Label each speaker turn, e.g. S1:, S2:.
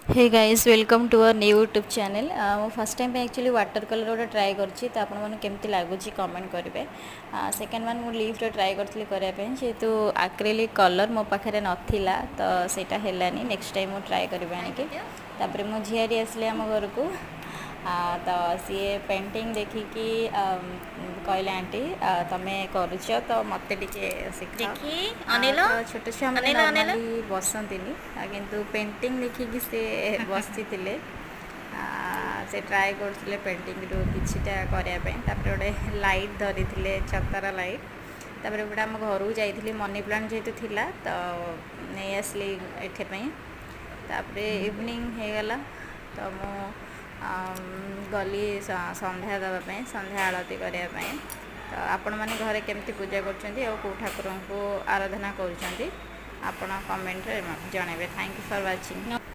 S1: Hey guys welcome to our new YouTube channel. मो first time actually water colour गोटे try करछि तो आपण मन केमती लागुछि कमेंट करेंगे। सेकेंड वन मु लीफ रे ट्राए करथली करया पे जेहेतु एक्रिलिक कलर मो पाखरे नथिला तो सेटा हेलानी नेक्स्ट टाइम मु ट्राए करबे आनिके। तापर मो झियारी आसले आम घर को तो सी पेंटिंग देखिकी कहले आंटी तमें करुच तो मत टे शिखा
S2: अनिल
S1: छोट छुआ मैंने नॉर्मली बसंतिनी किंतु पेंटिंग देखिकी से बसी से ट्राए करते पेंटिंग रू किटा करने गोटे लाइट धरी छतार लाइट तापर गोटे आम घर को जाइए मनी प्लांट जेहेतु थिला तो नहीं आसली एठेपाई इवनिंग हो गला तो मु गली संध्या देवाई संध्या आरती करने तो आपण मैंने घरे केमती पूजा कर ठाकुर को आराधना कर कमेंट जनइबे। Thank you for watching.